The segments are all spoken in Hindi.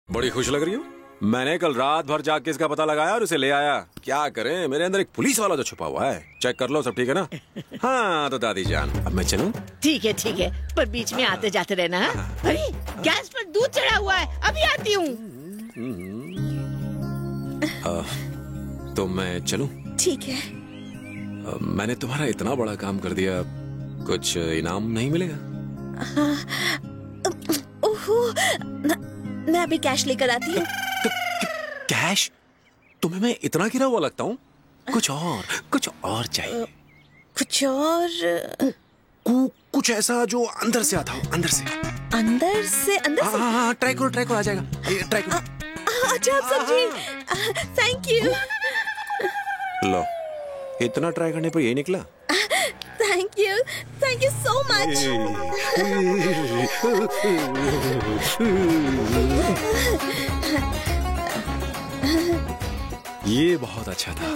बड़ी खुश लग रही हो। मैंने कल रात भर जाग के इसका पता लगाया और उसे ले आया। क्या करें, मेरे अंदर एक पुलिस वाला जो छुपा हुआ है। चेक कर लो, सब ठीक है ना? हाँ तो दादी जान, अब मैं चलूं? ठीक है, पर बीच में आते जाते रहना। अरे गैस पर दूध चढ़ा हुआ है, अभी आती हूँ। तो मैं चलूं? ठीक है। मैंने तुम्हारा इतना बड़ा काम कर दिया, कुछ इनाम नहीं मिलेगा? ओहो, मैं अभी कैश लेकर आती हूँ। कैश? तुम्हें मैं इतना गिरा हुआ लगता हूँ? कुछ और चाहिए। कुछ और? कुछ ऐसा जो अंदर से आता हो, अंदर से। अंदर से? हाँ, ट्राई करो, आ जाएगा। ट्राई करो। अच्छा सब्जी, थैंक यू। लो, इतना ट्राई करने पर यही निकला। Thank you so much. ये बहुत अच्छा था।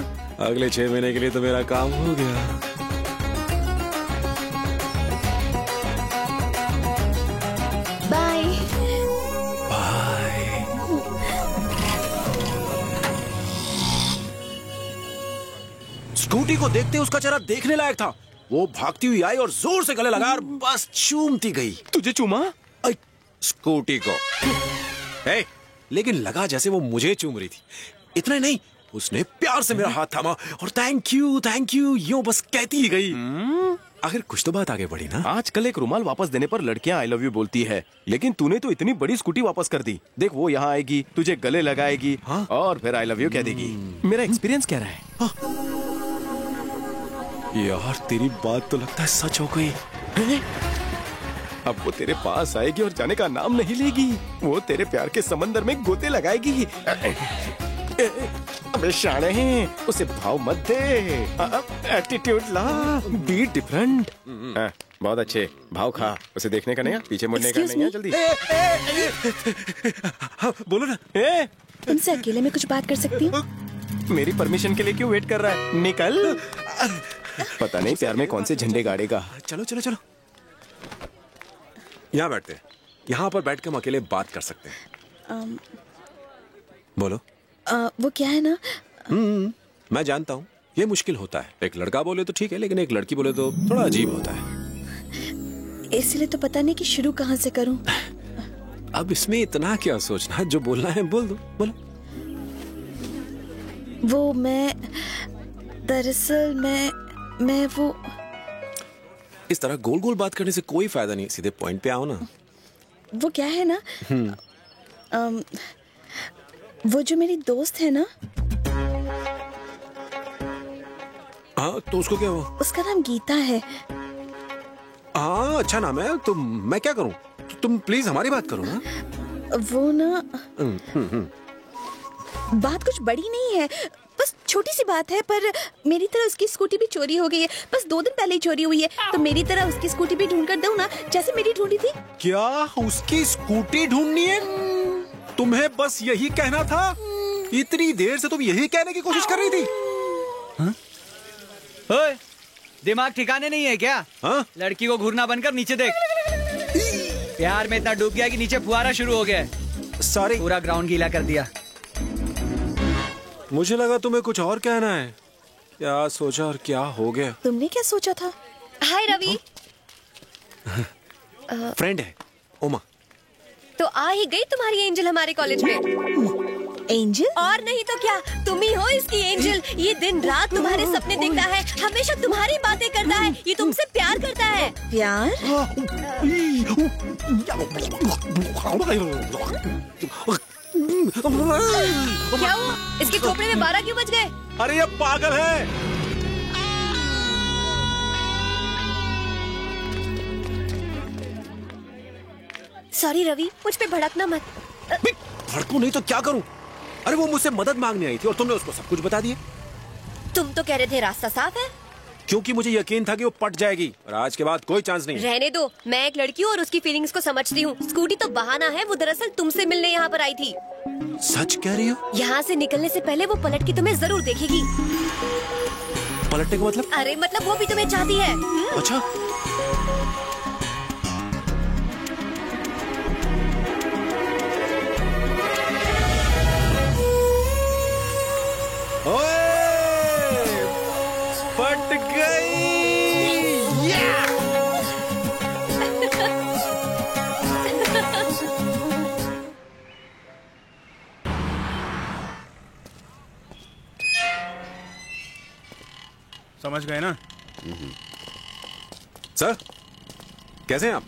अगले 6 महीने के लिए तो मेरा काम हो गया। Bye bye. स्कूटी को देखते उसका चेहरा देखने लायक था। वो भागती हुई आई और जोर से गले लगा और बस चूमती गई। तुझे चूमा? स्कूटी को। लेकिन लगा जैसे वो मुझे चूम रही थी। इतना ही नहीं, उसने प्यार से मेरा हाथ थामा और थैंक यू यूं बस कहती ही गई। आखिर कुछ तो बात आगे बढ़ी ना। आजकल एक रुमाल वापस देने पर लड़कियां आई लव यू बोलती है, लेकिन तूने तो इतनी बड़ी स्कूटी वापस कर दी। देख, वो यहाँ आएगी, तुझे गले लगाएगी। हाँ? और फिर आई लव यू कह देगी। मेरा एक्सपीरियंस कह रहा है। हाँ? यार तेरी बात तो लगता है सच हो गई। अब वो तेरे पास आएगी और जाने का नाम नहीं लेगी। वो तेरे प्यार के समंदर में गोते लगाएगी। अबे शाणे हैं, उसे भाव मत दे। एटीट्यूड ला, बी डिफरेंट। बहुत अच्छे, भाव खा। उसे देखने का नहीं है, पीछे मुड़ने का नहीं है। जल्दी बोलो ना। तुमसे अकेले में कुछ बात कर सकती हूँ? मेरी परमिशन के लिए क्यों वेट कर रहा है? निकल। पता नहीं प्यार में कौन से झंडे गाड़ेगा। चलो यहाँ बैठते हैं। यहाँ पर बैठ के हम अकेले बात कर सकते हैं। बोलो। वो क्या है ना, मैं जानता हूँ ये मुश्किल होता है। एक लड़का बोले तो ठीक है, लेकिन एक लड़की बोले तो थोड़ा अजीब होता है। इसलिए तो पता नहीं कि शुरू कहाँ से करूँ। अब इसमें इतना क्या सोचना, जो बोलना है बोल दो। बोलो। वो दरअसल मैं वो इस तरह गोल गोल बात करने से कोई फायदा नहीं, सीधे पॉइंट पे आओ ना। वो क्या है ना, वो जो मेरी दोस्त है ना। हाँ तो उसको क्या हुआ? उसका नाम गीता है। हाँ अच्छा नाम है। तो मैं क्या करूँ? तुम प्लीज हमारी बात करो ना। वो ना बात कुछ बड़ी नहीं है, बस छोटी सी बात है। पर मेरी तरह उसकी स्कूटी भी चोरी हो गई है। बस 2 दिन पहले ही चोरी हुई है। तो मेरी तरह उसकी स्कूटी भी ढूंढ कर दो ना, जैसे मेरी ढूंढी थी। क्या उसकी स्कूटी ढूंढनी है? तुम्हें बस यही कहना था? इतनी देर से तुम यही कहने की कोशिश कर रही थी? ओए, दिमाग ठिकाने नहीं है क्या? हाँ? लड़की को घूरना बनकर नीचे देख। प्यार में इतना डूब गया कि नीचे फुहारा शुरू हो गया। सॉरी, पूरा ग्राउंड गीला कर दिया। मुझे लगा तुम्हें कुछ और कहना है। क्या सोचा और क्या हो गया? तुमने क्या सोचा था? हाय रवि। फ्रेंड है उमा। तो आ ही गई तुम्हारी एंजल हमारे कॉलेज में। एंजल? और नहीं तो क्या, तुम ही हो इसकी एंजल। ये दिन रात तुम्हारे सपने देखता है, हमेशा तुम्हारी बातें करता है, ये तुमसे प्यार करता है। प्यार? क्या हुआ? इसके खोपड़े में 12 क्यों बज गए? अरे ये पागल है। सॉरी रवि, मुझ पे भड़कना मत। भड़कूं नहीं तो क्या करूं? अरे वो मुझसे मदद मांगने आई थी और तुमने उसको सब कुछ बता दिया। तुम तो कह रहे थे रास्ता साफ है। क्योंकि मुझे यकीन था कि वो पट जाएगी और आज के बाद कोई चांस नहीं है। रहने दो, मैं एक लड़की हूँ और उसकी फीलिंग्स को समझती हूँ। स्कूटी तो बहाना है, वो दरअसल तुमसे मिलने यहाँ पर आई थी। सच कह रही हो? यहाँ से निकलने से पहले वो पलट के तुम्हें जरूर देखेगी। पलटने का मतलब? अरे मतलब वो भी तुम्हें चाहती है। अच्छा। समझ गए ना? सर कैसे हैं आप?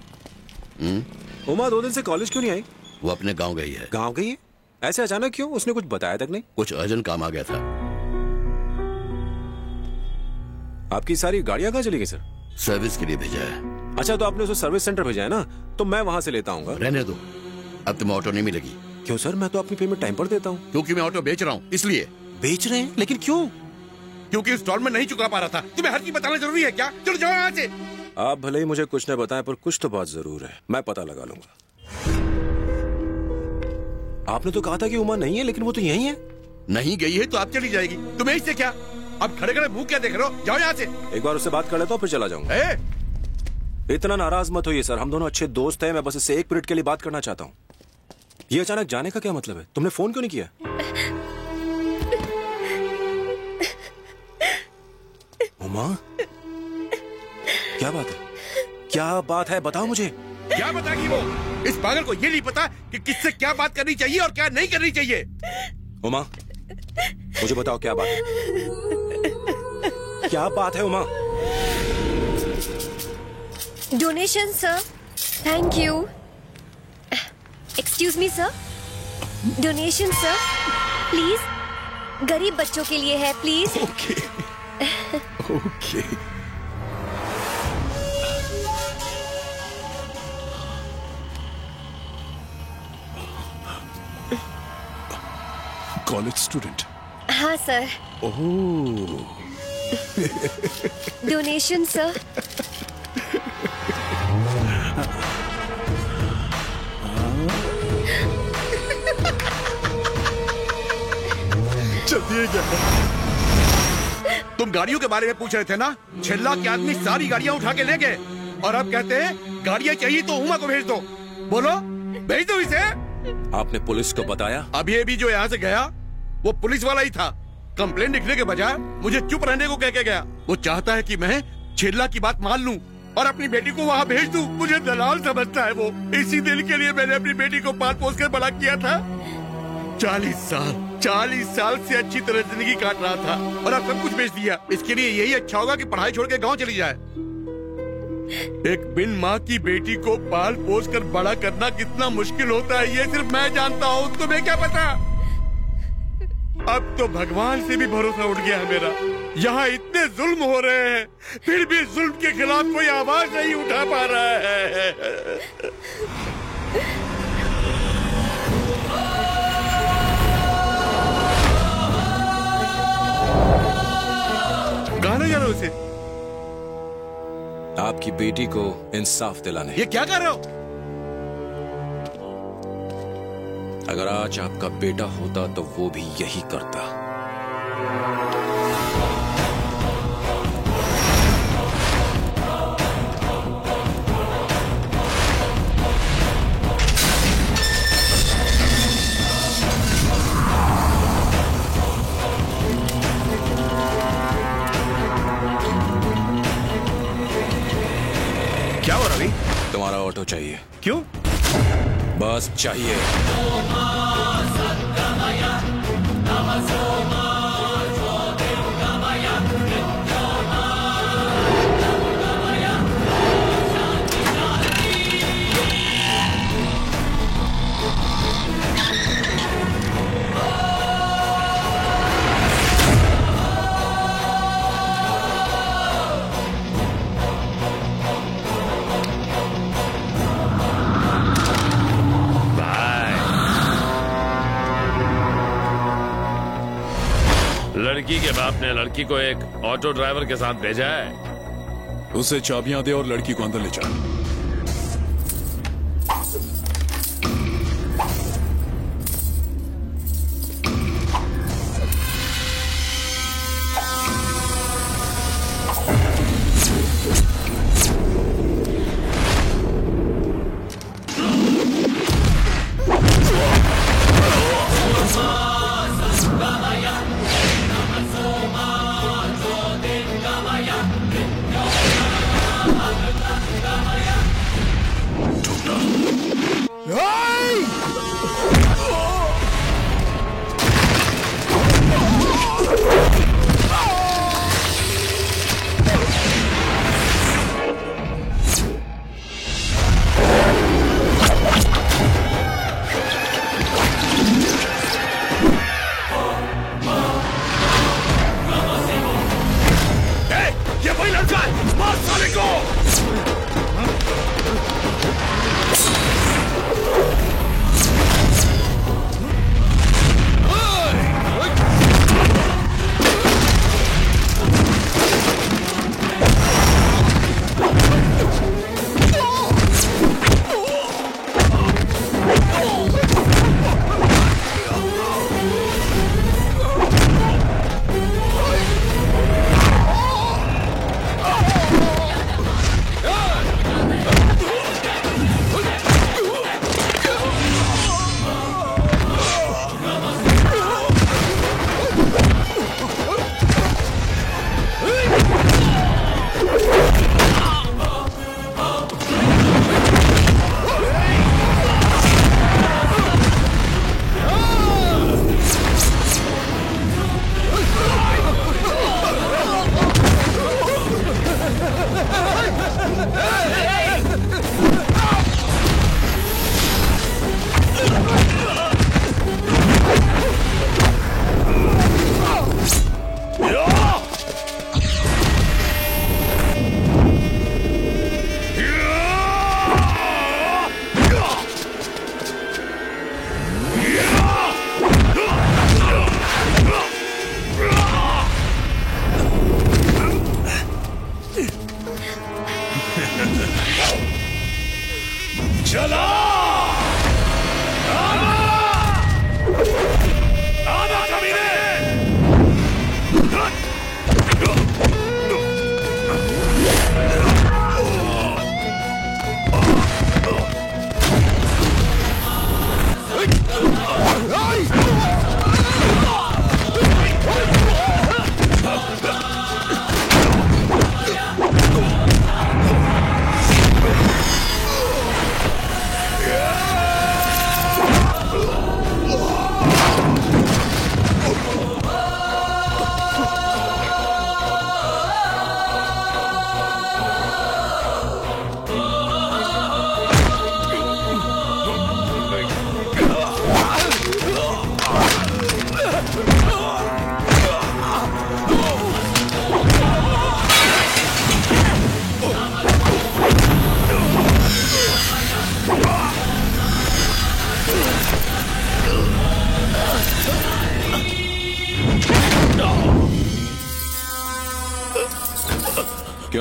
उमा 2 दिन से कॉलेज क्यों नहीं आई? वो अपने गांव गई है। गांव गई है? ऐसे अचानक क्यों? उसने कुछ बताया तक नहीं? कुछ अर्जेंट काम आ गया था। आपकी सारी गाड़ियां कहाँ चली गई सर? सर्विस के लिए भेजा है। अच्छा, तो आपने उसे सर्विस सेंटर भेजा है ना, तो मैं वहां से लेता आऊंगा। रहने दो, अब तुम्हें ऑटो नहीं मिलेगी। क्यों सर? मैं तो अपनी पेमेंट टाइम पर देता हूँ। क्योंकि मैं ऑटो बेच रहा हूँ, इसलिए। बेच रहे हैं? लेकिन क्यों? क्योंकि इंस्टॉलमेंट नहीं चुका पा रहा था। तुम्हें हर चीज बताना जरूरी है क्या? चलो जाओ यहाँ से। आप भले ही मुझे कुछ न बताएं, पर कुछ तो बात जरूर है, मैं पता लगा लूंगा। आपने तो कहा था कि उमा नहीं है, लेकिन वो तो यही है। नहीं गई है तो आप चली जाएगी, तुम्हें इससे क्या? अब खड़े खड़े मुंह क्या देख रहे हो? जाओ यहाँ से। एक बार उससे बात कर लेता हूँ, फिर चला जाऊंगा। इतना नाराज मत होइए सर, हम दोनों अच्छे दोस्त हैं। मैं बस इससे 1 मिनट के लिए बात करना चाहता हूँ। ये अचानक जाने का क्या मतलब है? तुमने फोन क्यों नहीं किया? उमा, क्या बात है? क्या बात है? बताओ मुझे। क्या बताएगी वो? इस पागल को ये नहीं पता कि किससे क्या बात करनी चाहिए और क्या नहीं करनी चाहिए। उमा, मुझे बताओ क्या बात है? क्या बात है Uma? Donation sir, thank you. Excuse me sir, donation sir, please. गरीब बच्चों के लिए है, please. Okay okay. College student? हाँ सर। ओह। Donation sir. चलिए क्या? तुम गाड़ियों के बारे में पूछ रहे थे ना? 6 लाख के आदमी सारी गाड़ियां उठा के ले गए और अब कहते हैं गाड़ियां चाहिए तो उमा को भेज दो। बोलो, भेज दो इसे। आपने पुलिस को बताया? अभी भी जो यहाँ से गया वो पुलिस वाला ही था। कंप्लेंट लिखने के बजाय मुझे चुप रहने को कह के गया। वो चाहता है कि मैं 6 लाख की बात मान लूं और अपनी बेटी को वहाँ भेज दूं। मुझे दलाल समझता है वो। इसी दिल के लिए मैंने अपनी बेटी को पाल पोस कर बड़ा किया था। 40 साल से अच्छी तरह जिंदगी काट रहा था और अब सब कुछ बेच दिया। इसके लिए यही अच्छा होगा कि पढ़ाई छोड़ के गाँव चली जाए। एक बिन माँ की बेटी को पाल पोस कर बड़ा करना कितना मुश्किल होता है ये सिर्फ मैं जानता हूँ, तुम्हें क्या पता। अब तो भगवान से भी भरोसा उठ गया है मेरा। यहाँ इतने जुल्म हो रहे हैं, फिर भी जुल्म के खिलाफ कोई आवाज नहीं उठा पा रहा है। कहाँ ले जा रहे हो उसे? आपकी बेटी को इंसाफ दिलाने। ये क्या कर रहे हो? अगर आज आपका बेटा होता तो वो भी यही करता। क्या हो रवि? तुम्हारा ऑटो चाहिए। क्यों? बस चाहिए। लड़की के बाप ने लड़की को एक ऑटो ड्राइवर के साथ भेजा है। उसे चाबियां दे और लड़की को अंदर ले जा।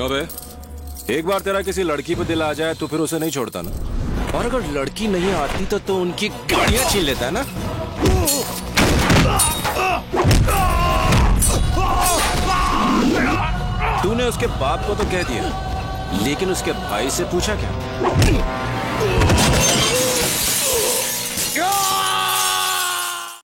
क्यों बे? एक बार तेरा किसी लड़की पे दिल आ जाए तो फिर उसे नहीं छोड़ता ना? और अगर लड़की नहीं आती तो उनकी गाड़ियां छीन लेता है ना? तूने उसके बाप को तो कह दिया, लेकिन उसके भाई से पूछा क्या?